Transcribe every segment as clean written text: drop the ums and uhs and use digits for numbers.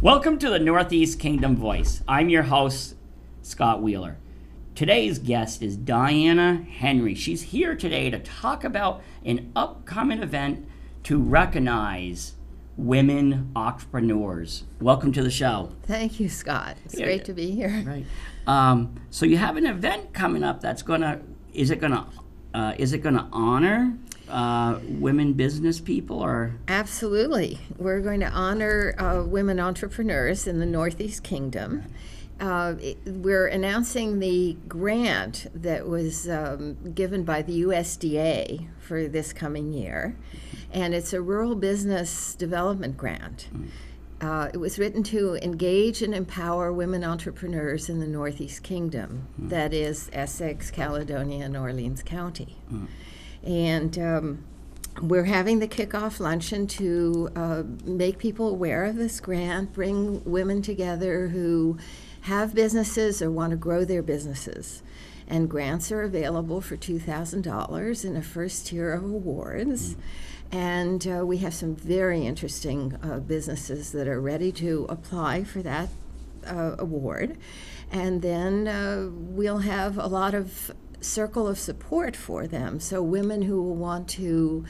Welcome to the Northeast Kingdom Voice. I'm your host, Scott Wheeler. Today's guest is Diana Henry. She's here today to talk about an upcoming event to recognize women entrepreneurs. Welcome to the show. Thank you, Scott. It's great to be here. Right. So you have an event coming up that's is it gonna honor women business people, or? Absolutely. We're going to honor women entrepreneurs in the Northeast Kingdom. We're announcing the grant that was given by the USDA for this coming year, and it's a rural business development grant. It was written to engage and empower women entrepreneurs in the Northeast Kingdom, that is Essex, Caledonia, and Orleans County. And we're having the kickoff luncheon to make people aware of this grant, bring women together who have businesses or want to grow their businesses. And grants are available for $2,000 in a first tier of awards. And we have some very interesting businesses that are ready to apply for that award. And then we'll have a lot of circle of support for them. So women who will want to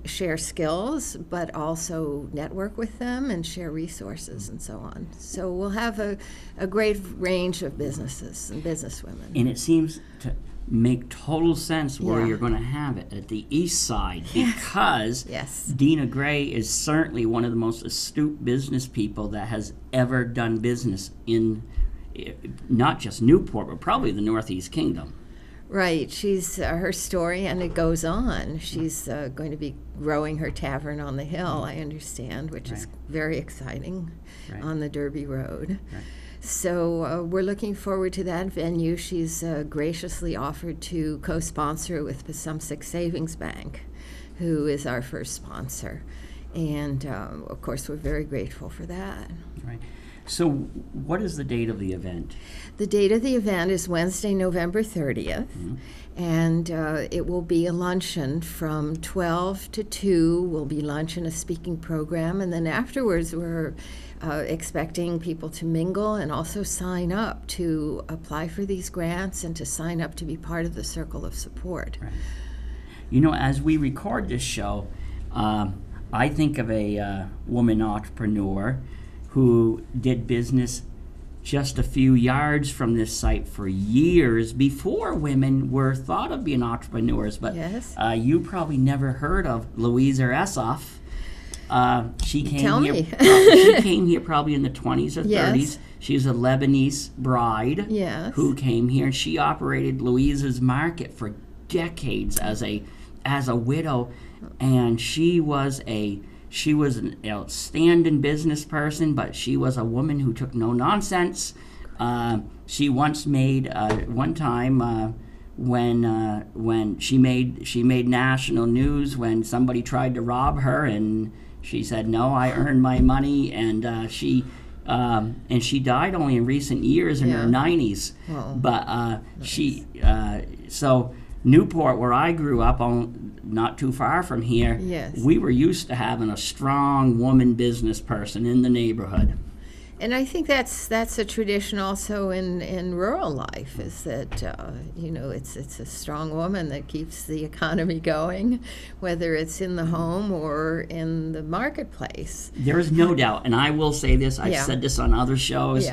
share skills, but also network with them and share resources and so on. So we'll have a great range of businesses and businesswomen. And it seems to make total sense where you're going to have it at the east side, because Dina Gray is certainly one of the most astute business people that has ever done business in not just Newport, but probably the Northeast Kingdom. Right. She's her story, and it goes on. She's going to be growing her tavern on the hill, I understand, which is very exciting on the Derby Road. Right. So we're looking forward to that venue. She's graciously offered to co-sponsor with Passumpsic Savings Bank, who is our first sponsor. And, of course, we're very grateful for that. Right. So what is the date of the event? The date of the event is Wednesday, November 30th, and it will be a luncheon from 12 to 2. Will be lunch and a speaking program, and then afterwards we're expecting people to mingle and also sign up to apply for these grants and to sign up to be part of the circle of support. Right. You know, as we record this show, I think of a woman entrepreneur who did business just a few yards from this site for years before women were thought of being entrepreneurs. But you probably never heard of Louisa Essoff. She came here probably in the 20s or 30s. She's a Lebanese bride who came here. She operated Louisa's Market for decades as a widow, and she was an outstanding business person, but she was a woman who took no nonsense. She once made one time when she made national news when somebody tried to rob her, and she said, "No, I earned my money," and she died only in recent years in her 90s. Oh, but so. Newport, where I grew up, not too far from here, we were used to having a strong woman business person in the neighborhood. And I think that's a tradition also in rural life, is that it's a strong woman that keeps the economy going, whether it's in the home or in the marketplace. There is no doubt, and I will say this, I've said this on other shows.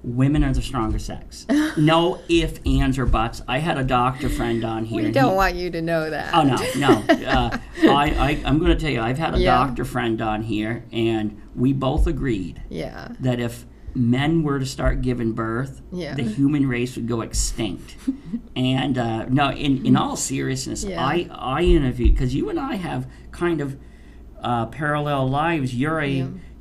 Women are the stronger sex. No ifs, ands, or buts. I had a doctor friend on here. We don't want you to know that. Oh, no. I'm going to tell you, I've had a doctor friend on here, and we both agreed that if men were to start giving birth, the human race would go extinct. And no, in all seriousness, I interviewed, because you and I have kind of parallel lives.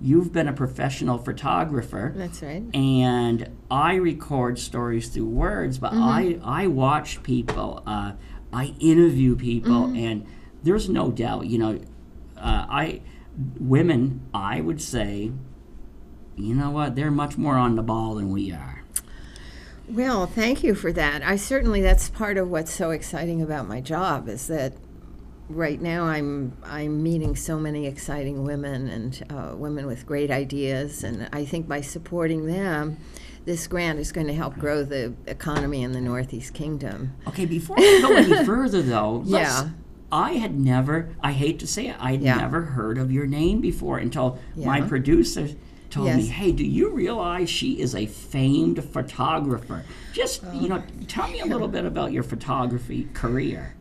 You've been a professional photographer. That's right. And I record stories through words, but I watch people, I interview people, and there's no doubt, women, I would say, you know what, they're much more on the ball than we are. Well, thank you for that. That's part of what's so exciting about my job, is that right now I'm meeting so many exciting women and women with great ideas, and I think by supporting them, this grant is going to help grow the economy in the Northeast Kingdom. Okay, before we go any further, though, Yeah. I hate to say it, I'd Yeah. never heard of your name before until my Yeah. producer told me, Yes. hey, do you realize she is a famed photographer? Just, tell me a little bit about your photography career.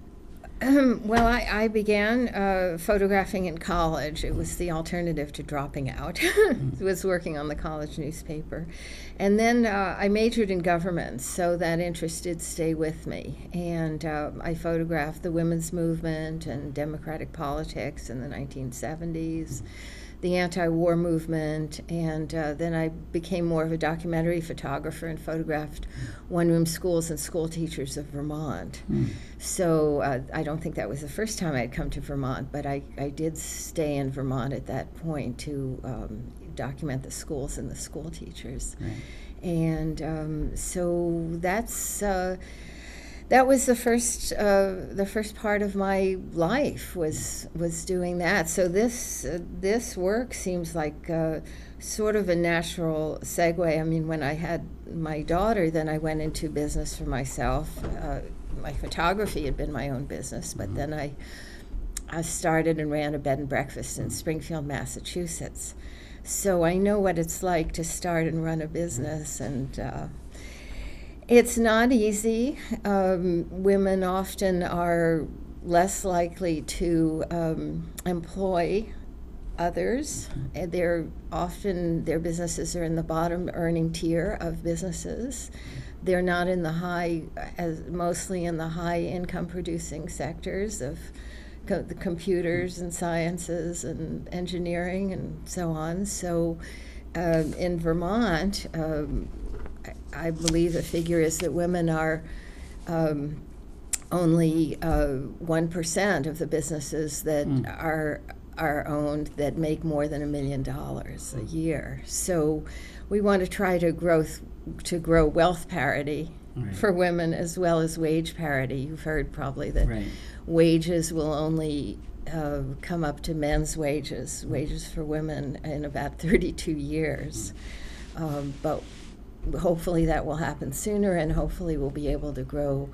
Well, I began photographing in college. It was the alternative to dropping out. I was working on the college newspaper. And then I majored in government, so that interest did stay with me. And I photographed the women's movement and democratic politics in the 1970s, the anti-war movement, and then I became more of a documentary photographer and photographed one-room schools and school teachers of Vermont. So I don't think that was the first time I'd come to Vermont, but I did stay in Vermont at that point to document the schools and the school teachers. Right. And so that was the first part of my life was doing that. So this work seems like sort of a natural segue. I mean, when I had my daughter, then I went into business for myself. My photography had been my own business, but then I started and ran a bed and breakfast in Springfield, Massachusetts. So I know what it's like to start and run a business, and it's not easy. Women often are less likely to employ others. And their businesses are in the bottom earning tier of businesses. They're not in mostly in the high income producing sectors of the computers and sciences and engineering and so on. So in Vermont, I believe the figure is that women are only 1% of the businesses that are owned that make more than $1 million a year. So we want to try to grow wealth parity for women as well as wage parity. You've heard probably that wages will only come up to men's wages for women in about 32 years. But hopefully that will happen sooner, and hopefully we'll be able to grow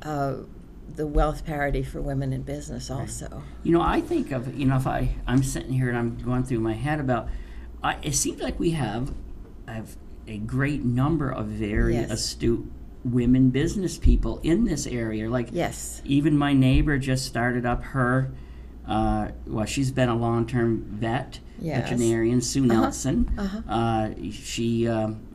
the wealth parity for women in business also. I think of, if I'm sitting here and I'm going through my head about, it seems like we have a great number of very astute women business people in this area. Like, even my neighbor just started up her, she's been a long-term veterinarian, Sue Nelson.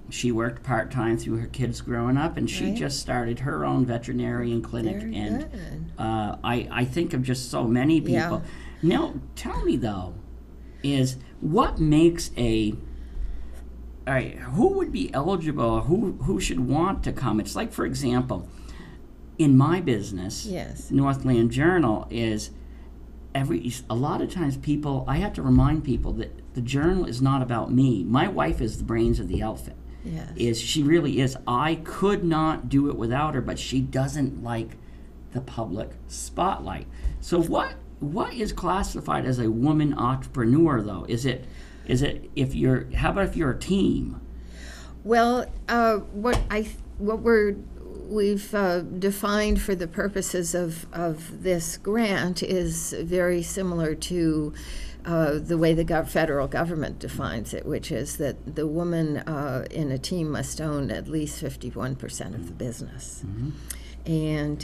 She worked part-time through her kids growing up, and she just started her own veterinarian clinic. Very and good. I think of just so many people. Now, tell me, though, is what makes who would be eligible, who should want to come? It's like, for example, in my business, Northland Journal is a lot of times I have to remind people that the journal is not about me. My wife is the brains of the outfit. She really is. I could not do it without her, but she doesn't like the public spotlight. So what is classified as a woman entrepreneur, though? How about if you're a team? Well, we've defined for the purposes of this grant is very similar to the way the federal government defines it, which is that the woman in a team must own at least 51% of the business. And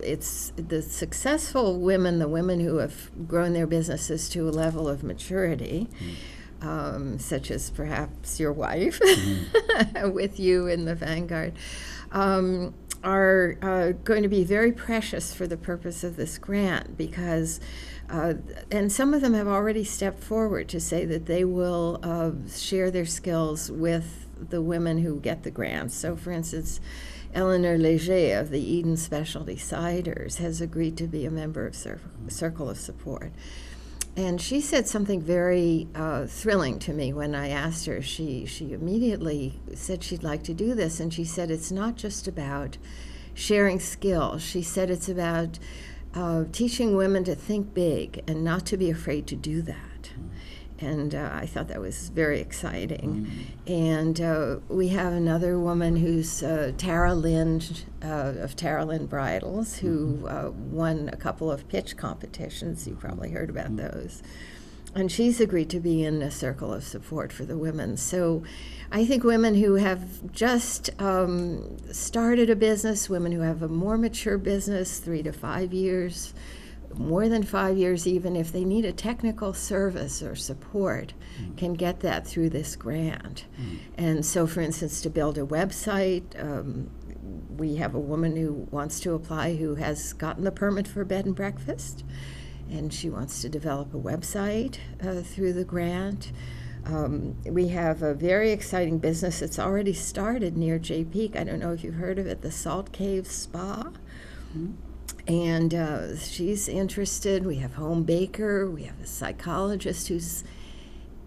it's the successful women, the women who have grown their businesses to a level of maturity, such as perhaps your wife, with you in the vanguard, are going to be very precious for the purpose of this grant, because and some of them have already stepped forward to say that they will share their skills with the women who get the grants. So, for instance, Eleanor Leger of the Eden Specialty Ciders has agreed to be a member of Circle of Support. And she said something very thrilling to me when I asked her. She immediately said she'd like to do this, and she said it's not just about sharing skills. She said it's about teaching women to think big and not to be afraid to do that. And I thought that was very exciting. And we have another woman who's Tara Lind of Tara Lind Bridals, who won a couple of pitch competitions. You probably heard about those. And she's agreed to be in a circle of support for the women. So I think women who have just started a business, women who have a more mature business, 3 to 5 years, more than 5 years even, if they need a technical service or support, can get that through this grant. And so, for instance, to build a website, we have a woman who wants to apply who has gotten the permit for bed and breakfast, and she wants to develop a website through the grant. We have a very exciting business that's already started near Jay Peak. I don't know if you've heard of it, the Salt Cave Spa. And she's interested. We have home baker. We have a psychologist who's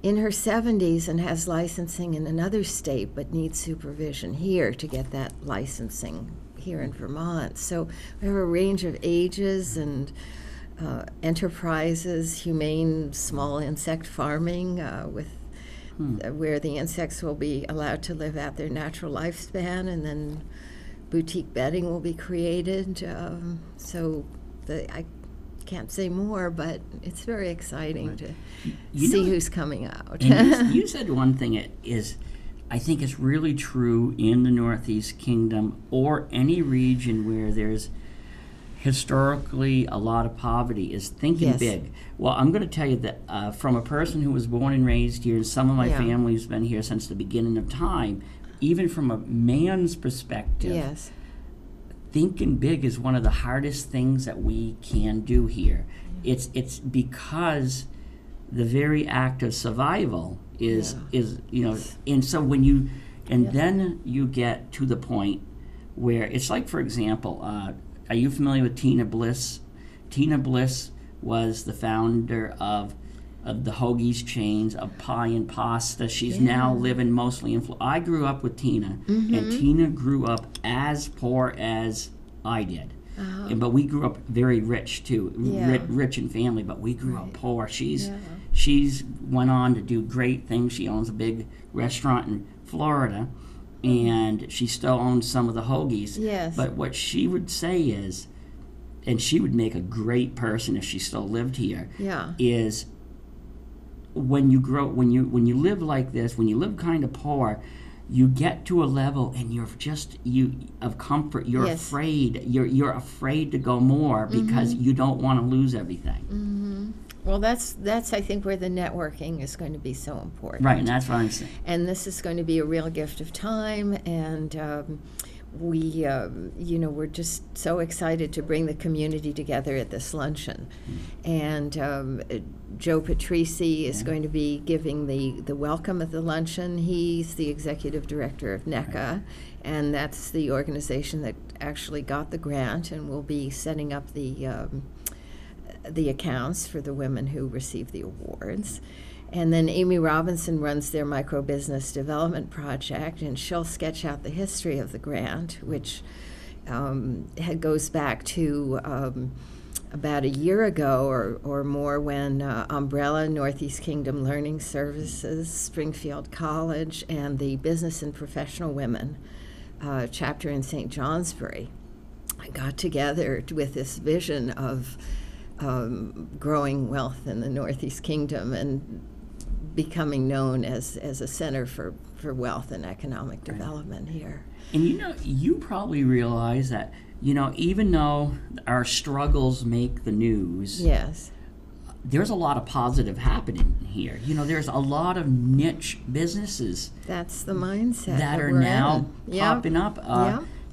in her 70s and has licensing in another state but needs supervision here to get that licensing here in Vermont. So we have a range of ages and enterprises, humane small insect farming with where the insects will be allowed to live out their natural lifespan, and then boutique bedding will be created. I can't say more, but it's very exciting to see who's coming out. And you said one thing I think is really true in the Northeast Kingdom or any region where there's historically a lot of poverty, is thinking big. Well, I'm going to tell you that from a person who was born and raised here, and some of my family's been here since the beginning of time, even from a man's perspective, thinking big is one of the hardest things that we can do here. It's because the very act of survival is and so when you then you get to the point where it's like, for example, are you familiar with Tina Bliss? Tina Bliss was the founder of the Hoagie's chains of pie and pasta. She's now living mostly in Florida. I grew up with Tina, and Tina grew up as poor as I did. But we grew up very rich too, rich in family, but we grew up poor. She's went on to do great things. She owns a big restaurant in Florida, and she still owns some of the Hoagies. But what she would say is, and she would make a great person if she still lived here, is when you live like this, when you live kind of poor, you get to a level and you're just of comfort. You're afraid. You're afraid to go more because you don't want to lose everything. Well, that's I think where the networking is going to be so important. Right, and that's what I'm saying. And this is going to be a real gift of time, and we're just so excited to bring the community together at this luncheon. And Joe Patrici is going to be giving the welcome at the luncheon. He's the executive director of NEKCA, and that's the organization that actually got the grant and will be setting up the accounts for the women who receive the awards. And then Amy Robinson runs their micro-business development project, and she'll sketch out the history of the grant, which goes back to about a year ago or more, when Umbrella, Northeast Kingdom Learning Services, Springfield College, and the Business and Professional Women chapter in St. Johnsbury got together with this vision of growing wealth in the Northeast Kingdom and becoming known as a center for wealth and economic development here. And you probably realize that, even though our struggles make the news, there's a lot of positive happening here. There's a lot of niche businesses. That's the mindset that are now popping up.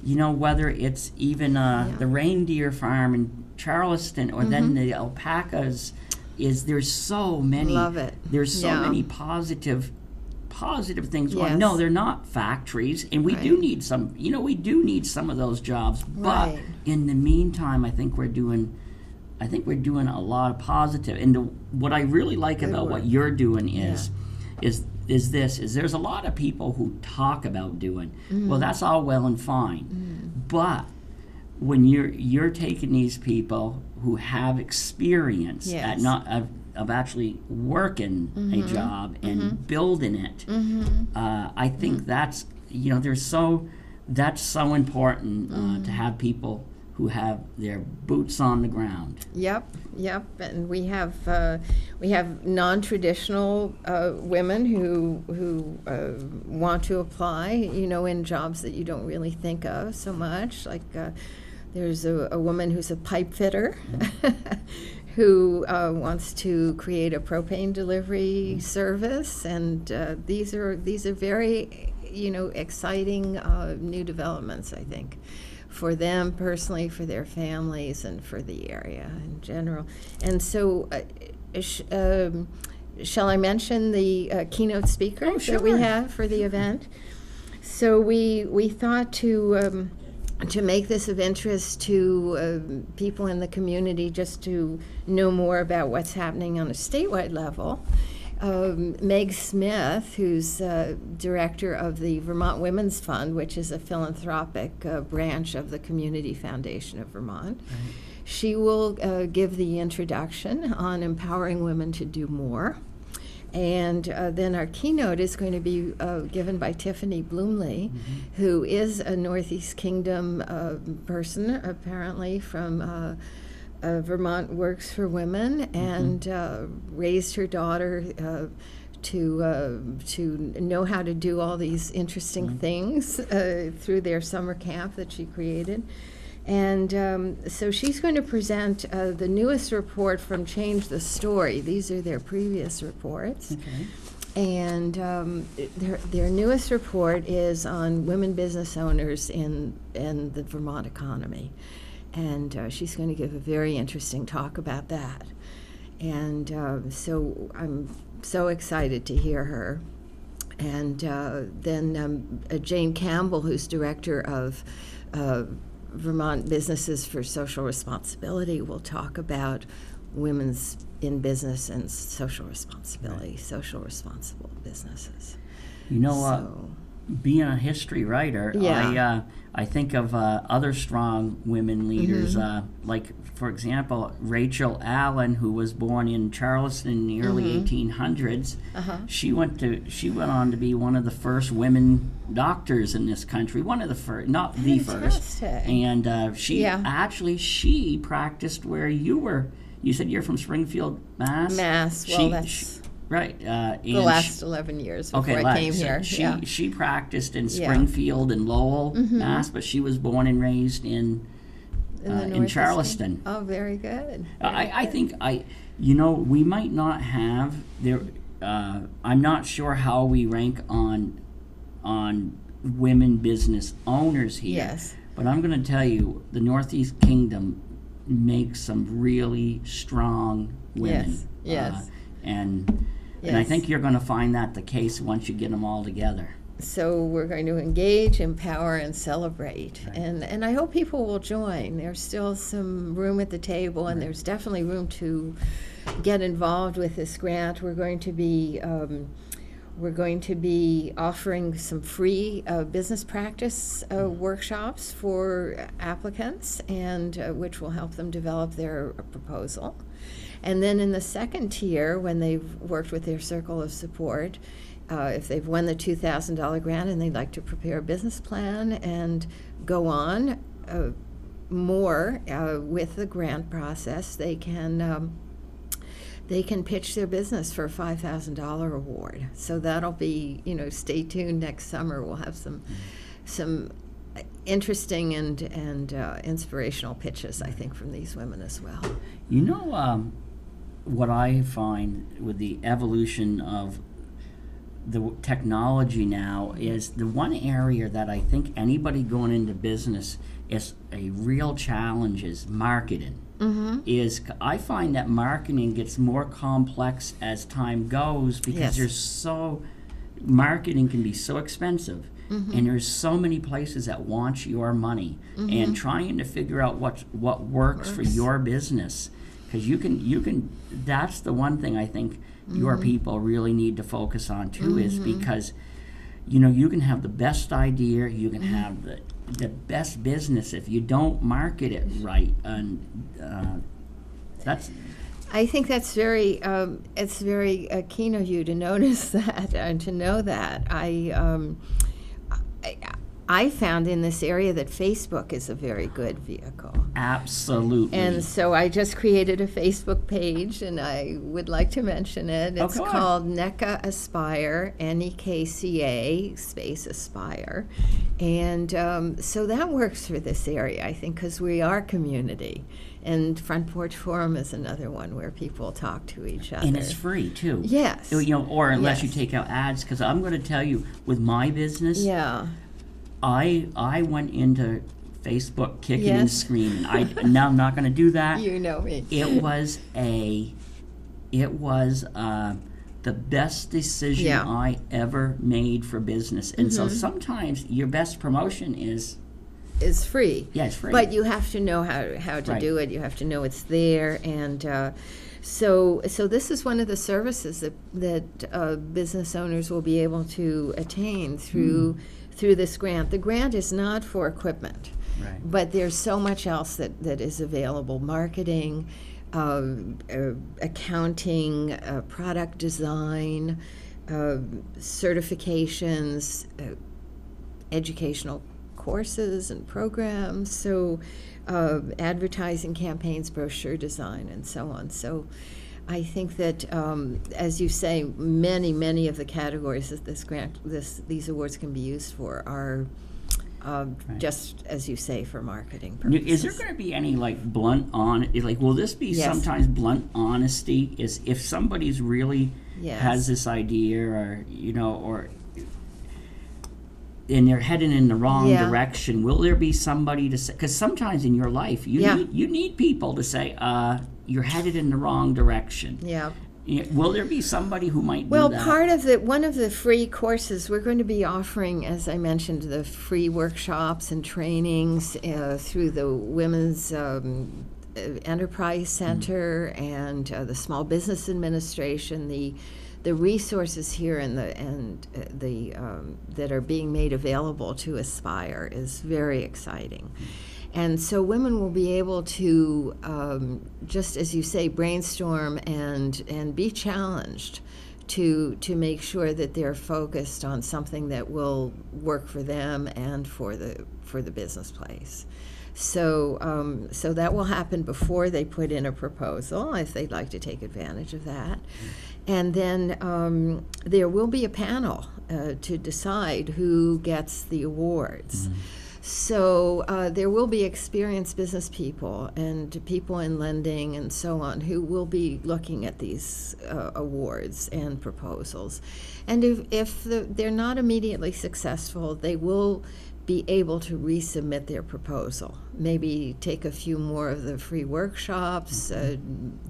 Whether it's even the reindeer farm in Charleston, or then the alpacas. There's so many. Love it. There's so many positive things going. No, they're not factories, and we do need some. We do need some of those jobs. But in the meantime, I think we're doing a lot of positive. And what I really like about what you're doing is there's a lot of people who talk about doing. Well, that's all well and fine, but when you're taking these people who have experience Yes. at not of actually working a job and building it, I think that's that's so important to have people who have their boots on the ground. Yep, and we have non-traditional women who want to apply, in jobs that you don't really think of so much. Like there's a woman who's a pipe fitter who wants to create a propane delivery service, and these are very exciting new developments, I think, for them personally, for their families, and for the area in general. And so, shall I mention the keynote speaker that we have for the event? So we thought to make this of interest to people in the community, just to know more about what's happening on a statewide level. Meg Smith, who's director of the Vermont Women's Fund, which is a philanthropic branch of the Community Foundation of Vermont. Right. She will give the introduction on empowering women to do more. And then our keynote is going to be given by Tiffany Bloomley, who is a Northeast Kingdom person, apparently, from Vermont Works for Women, and raised her daughter to know how to do all these interesting things through their summer camp that she created. And so she's going to present the newest report from Change the Story. These are their previous reports. Okay. And their newest report is on women business owners in the Vermont economy. And she's going to give a very interesting talk about that. And so I'm so excited to hear her. And then Jane Campbell, who's director of Vermont Businesses for Social Responsibility, will talk about women's in business and social responsibility, right. Social responsible businesses. Being a history writer, yeah. I think of other strong women leaders, like, for example, Rachel Allen, who was born in Charleston in the early 1800s. She went on to be one of the first women doctors in this country, one of the first, not the first. And she practiced where you were. You said you're from Springfield, Mass. That's right. The last 11 years before I came here. She practiced in Springfield and Lowell, Mass, but she was born and raised in Charleston. Oh, very good. I think we might not have there. I'm not sure how we rank on women business owners here. Yes. But I'm going to tell you, the Northeast Kingdom makes some really strong women. Yes. And I think you're going to find that the case once you get them all together. So we're going to engage, empower, and celebrate. Right. And I hope people will join. There's still some room at the table, and there's definitely room to get involved with this grant. We're going to be offering some free business practice workshops for applicants, and which will help them develop their proposal. And then in the second tier, when they've worked with their circle of support, if they've won the $2,000 grant and they'd like to prepare a business plan and go on more with the grant process, they can pitch their business for a $5,000 award. So that'll be, stay tuned next summer. We'll have some interesting and inspirational pitches, I think, from these women as well. What I find with the evolution of the technology now is the one area that I think anybody going into business is a real challenge is marketing. I find that marketing gets more complex as time goes because marketing can be so expensive. And there's so many places that want your money, and trying to figure out what works for your business, because you can that's the one thing I think your people really need to focus on too, is because you can have the best idea, you can have the best business if you don't market it right, and that's. I think that's very, it's very keen of you to notice that and to know that. I found in this area that Facebook is a very good vehicle. Absolutely. And so I just created a Facebook page, and I would like to mention it. It's called NEKCA Aspire, NEKCA space Aspire. And so that works for this area, I think, because we are community. And Front Porch Forum is another one where people talk to each other. And it's free, too. Yes. Or unless you Yes. take out ads, because I'm going to tell you, with my business, Yeah. I went into Facebook kicking and Yes. screaming. Now I'm not going to do that. You know me. It was the best decision Yeah. I ever made for business. And so sometimes your best promotion is Free. Yeah, it's free. But you have to know how to Right. do it. You have to know it's there, and so this is one of the services that business owners will be able to attain through this grant. The grant is not for equipment, Right. but there's so much else that is available: marketing, accounting, product design, certifications, educational courses and programs, so advertising campaigns, brochure design, and so on. So I think that, as you say, many of the categories that these awards can be used for are just, as you say, for marketing purposes. Is there going to be any blunt will this be Yes. sometimes blunt honesty? Is if somebody's really Yes. has this idea, or and they're heading in the wrong Yeah. direction, will there be somebody to say? Because sometimes in your life you Yeah. need people to say, you're headed in the wrong direction. Yeah. Will there be somebody who might Well, do that? one of the free courses we're going to be offering, as I mentioned, the free workshops and trainings through the Women's Enterprise Center and the Small Business Administration. The resources here that are being made available to Aspire is very exciting. And so women will be able to, just as you say, brainstorm and be challenged to make sure that they're focused on something that will work for them and for the business place. So that will happen before they put in a proposal, if they'd like to take advantage of that. And then there will be a panel to decide who gets the awards. So there will be experienced business people and people in lending and so on who will be looking at these awards and proposals. And if they're not immediately successful, they will be able to resubmit their proposal. Maybe take a few more of the free workshops,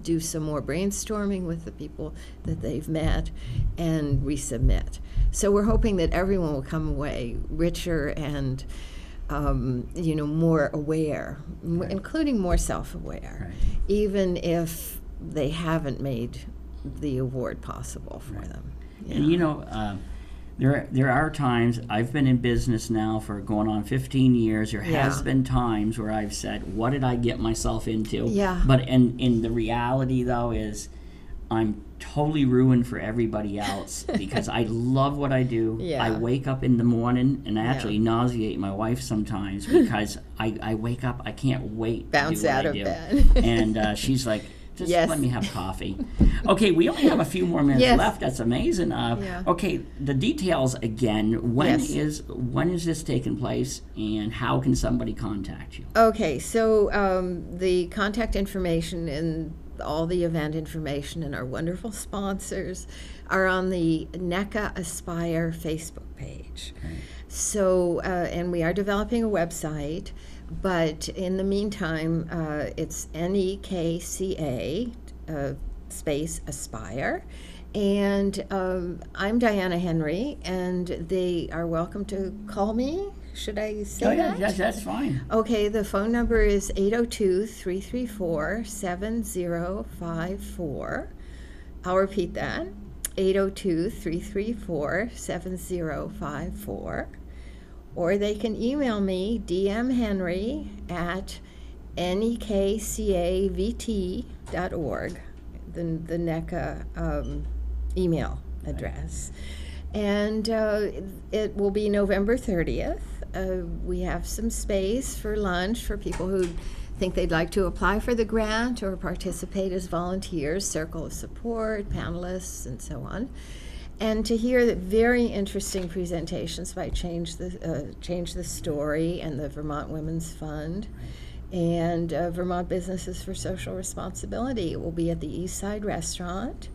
do some more brainstorming with the people that they've met, and resubmit. So we're hoping that everyone will come away richer and more aware, Right. including more self-aware, Right. even if they haven't made the award possible for Right. them. And there are times, I've been in business now for going on 15 years. There has been times where I've said, what did I get myself into? Yeah. But in the reality, though, is I'm totally ruined for everybody else because I love what I do. Yeah. I wake up in the morning and I actually nauseate my wife sometimes because I wake up, I can't wait Bounce to do what out I of do. bed. And she's like, just Yes. let me have coffee. Okay, we only have a few more minutes Yes. left. That's amazing. Okay, the details again. When Yes. is this taking place, and how can somebody contact you? Okay, so the contact information and all the event information and our wonderful sponsors are on the NEKCA Aspire Facebook page. Okay. So, and we are developing a website, but in the meantime, it's NEKCA space Aspire. And I'm Diana Henry, and they are welcome to call me. Should I say that? Yes, that's fine. Okay, the phone number is 802-334-7054. I'll repeat that, 802-334-7054. or they can email me, dmhenry at nekcavt.org, the NEKCA email address. And it will be November 30th. We have some space for lunch for people who think they'd like to apply for the grant or participate as volunteers, circle of support, panelists, and so on. And to hear the very interesting presentations by Change the Story and the Vermont Women's Fund and Vermont Businesses for Social Responsibility. It will be at the East Side Restaurant.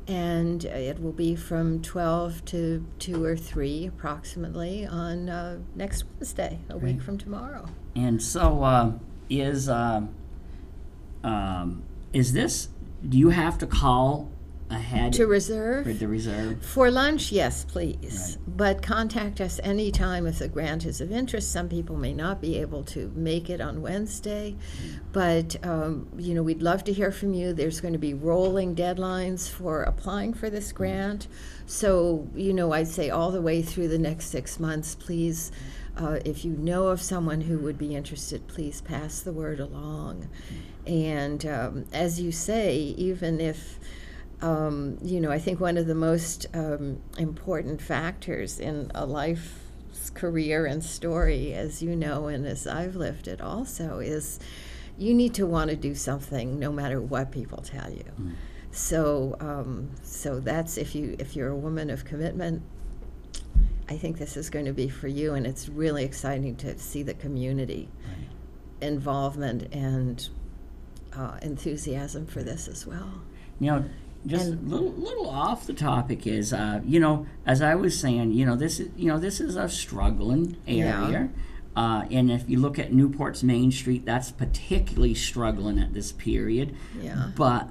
And it will be from 12 to 2 or 3 approximately on next Wednesday, a week from tomorrow. And so is this, do you have to call ahead to reserve? For the reserve? For lunch, yes, please. Right. But contact us anytime if the grant is of interest. Some people may not be able to make it on Wednesday, but we'd love to hear from you. There's going to be rolling deadlines for applying for this grant. So, I'd say all the way through the next 6 months, please, if you know of someone who would be interested, please pass the word along. And as you say, even if I think one of the most important factors in a life's career and story, as you know, and as I've lived it also, is you need to want to do something no matter what people tell you. So that's if you're a woman of commitment, I think this is going to be for you, and it's really exciting to see the community involvement and enthusiasm for this as well. Just a little off the topic is, as I was saying, this is a struggling area. And if you look at Newport's Main Street, that's particularly struggling at this period. Yeah. But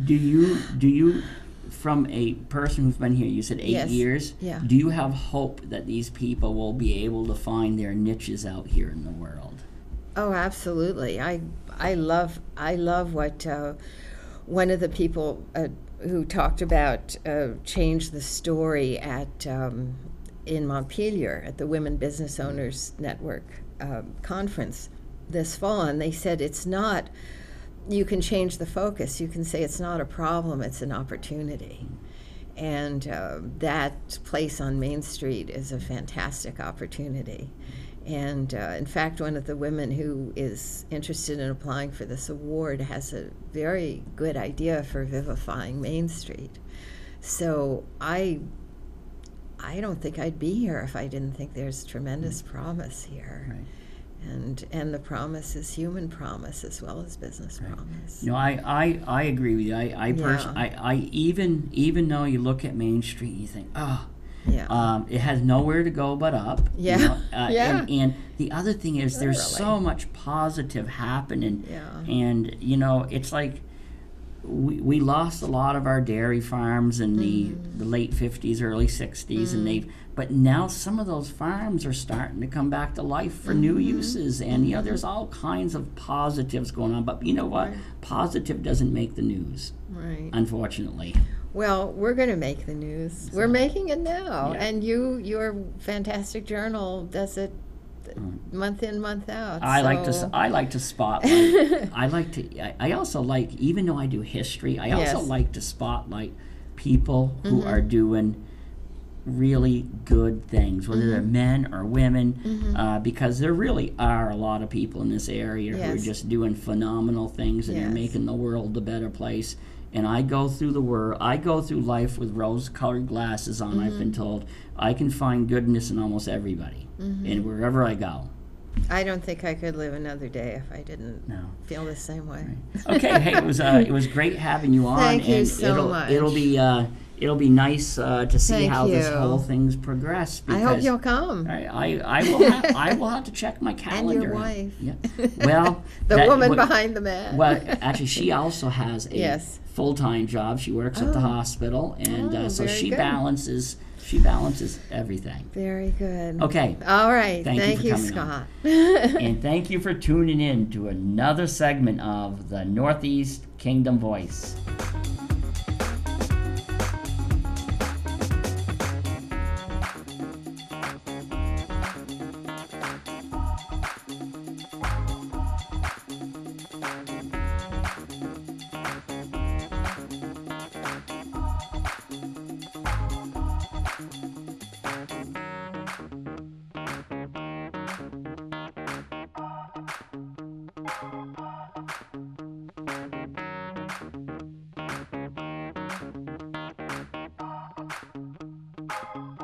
do you, from a person who's been here, you said 8 years, do you have hope that these people will be able to find their niches out here in the world? Oh, absolutely. I love what one of the people who talked about Change the Story at in Montpelier at the Women Business Owners Network conference this fall, and they said it's not, you can change the focus. You can say it's not a problem, it's an opportunity. And that place on Main Street is a fantastic opportunity. And in fact, one of the women who is interested in applying for this award has a very good idea for vivifying Main Street. So I don't think I'd be here if I didn't think there's tremendous promise here. Right. And the promise is human promise as well as business promise. I agree with you. I even though you look at Main Street, you think, it has nowhere to go but up. Yeah. And the other thing is there's so much positive happening. Yeah. And, it's like we lost a lot of our dairy farms in the late 50s, early 60s, and but now some of those farms are starting to come back to life for new uses. And, there's all kinds of positives going on. But you know what? Positive doesn't make the news, unfortunately. Well, we're going to make the news. We're making it now. Yeah. And your fantastic journal does it month in, month out. I like to spotlight. I also like, even though I do history, I also like to spotlight people who are doing really good things, whether they're men or women, because there really are a lot of people in this area who are just doing phenomenal things, and they're making the world a better place. And I go through life with rose-colored glasses on. I've been told I can find goodness in almost everybody, and wherever I go. I don't think I could live another day if I didn't feel the same way. Right. Okay, hey, it was great having you on. Thank you so much. It'll be nice to see how this whole thing's progressed. I hope you'll come. I will have to check my calendar. And your wife. Yeah. Well, the woman behind the man. Well, actually, she also has a full-time job. She works at the hospital, and so she balances everything. Very good. Okay. All right. Thank you, Scott. And thank you for tuning in to another segment of the Northeast Kingdom Voice. Bye.